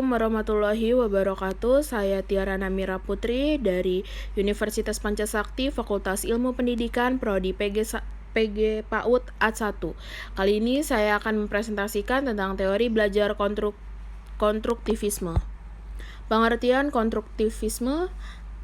Warahmatullahi wabarakatuh. Saya Tiara Namira Putri dari Universitas Pancasakti, Fakultas Ilmu Pendidikan, Prodi PG PAUD A1. Kali ini saya akan mempresentasikan tentang teori belajar konstruktivisme. Pengertian konstruktivisme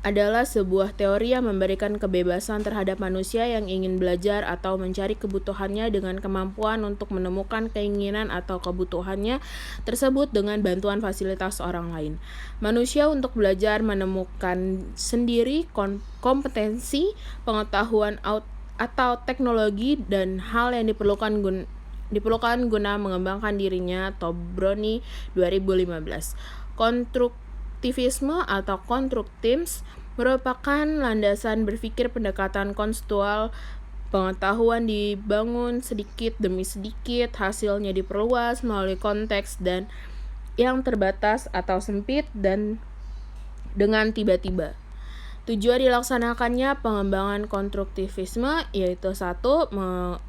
adalah sebuah teori yang memberikan kebebasan terhadap manusia yang ingin belajar atau mencari kebutuhannya dengan kemampuan untuk menemukan keinginan atau kebutuhannya tersebut dengan bantuan fasilitas orang lain. Manusia untuk belajar menemukan sendiri kompetensi, pengetahuan atau teknologi dan hal yang diperlukan guna mengembangkan dirinya. Tobroni 2015. Konstruktivisme atau konstruktivisme merupakan landasan berpikir pendekatan kontekstual. Pengetahuan dibangun sedikit demi sedikit, hasilnya diperluas melalui konteks dan yang terbatas atau sempit dan dengan tiba-tiba. Tujuan dilaksanakannya pengembangan konstruktivisme yaitu 1.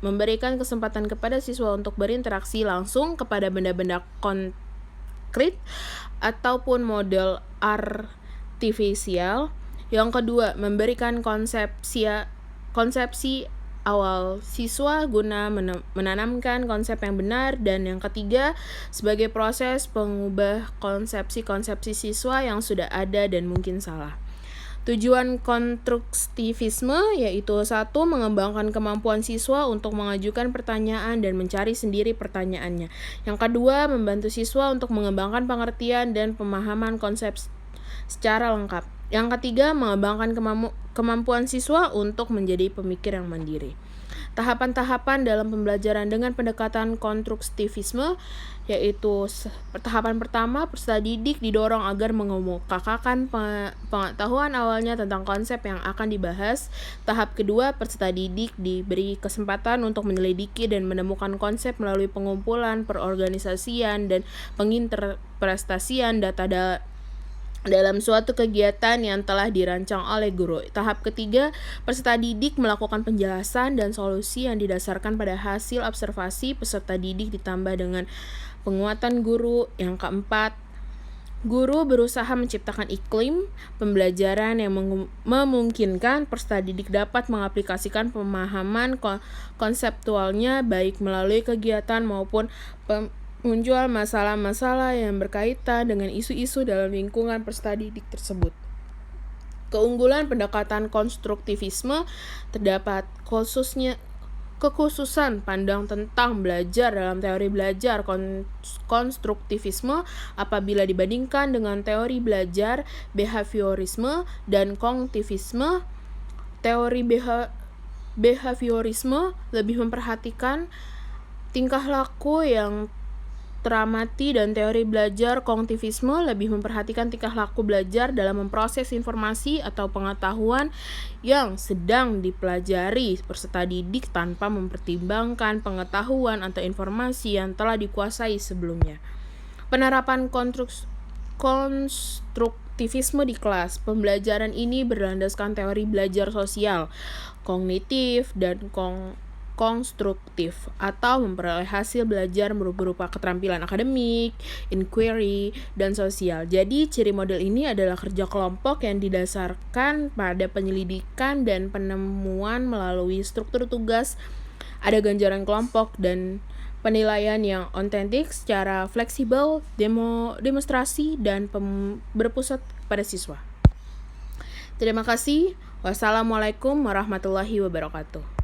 Memberikan kesempatan kepada siswa untuk berinteraksi langsung kepada benda-benda konkret ataupun model artifisial. Yang kedua, memberikan konsepsi awal siswa guna menanamkan konsep yang benar. Dan yang ketiga, sebagai proses pengubah konsepsi-konsepsi siswa yang sudah ada dan mungkin salah. Tujuan konstruktivisme yaitu 1. Mengembangkan kemampuan siswa untuk mengajukan pertanyaan dan mencari sendiri pertanyaannya. Yang kedua, membantu siswa untuk mengembangkan pengertian dan pemahaman konsep secara lengkap. Yang ketiga, mengembangkan kemampuan siswa untuk menjadi pemikir yang mandiri. Tahapan-tahapan dalam pembelajaran dengan pendekatan konstruktivisme yaitu tahapan pertama, peserta didik didorong agar mengemukakan pengetahuan awalnya tentang konsep yang akan dibahas. Tahap kedua, peserta didik diberi kesempatan untuk menyelidiki dan menemukan konsep melalui pengumpulan, perorganisasian, dan penginterpretasian data dalam suatu kegiatan yang telah dirancang oleh guru. Tahap ketiga, peserta didik melakukan penjelasan dan solusi yang didasarkan pada hasil observasi peserta didik ditambah dengan penguatan guru. Yang keempat, guru berusaha menciptakan iklim pembelajaran yang memungkinkan peserta didik dapat mengaplikasikan pemahaman konseptualnya baik melalui kegiatan maupun muncul masalah-masalah yang berkaitan dengan isu-isu dalam lingkungan peserta didik tersebut. Keunggulan pendekatan konstruktivisme terdapat kekhususan pandang tentang belajar dalam teori belajar konstruktivisme apabila dibandingkan dengan teori belajar behaviorisme dan kognitivisme. Teori behaviorisme lebih memperhatikan tingkah laku yang teramati dan teori belajar kognitivisme lebih memperhatikan tingkah laku belajar dalam memproses informasi atau pengetahuan yang sedang dipelajari peserta didik tanpa mempertimbangkan pengetahuan atau informasi yang telah dikuasai sebelumnya. Penerapan konstruktivisme di kelas. Pembelajaran ini berlandaskan teori belajar sosial, kognitif, dan konstruktif atau memperoleh hasil belajar berupa keterampilan akademik, inquiry, dan sosial. Jadi, ciri model ini adalah kerja kelompok yang didasarkan pada penyelidikan dan penemuan melalui struktur tugas, ada ganjaran kelompok, dan penilaian yang otentik secara fleksibel, demonstrasi, dan berpusat pada siswa. Terima kasih. Wassalamualaikum warahmatullahi wabarakatuh.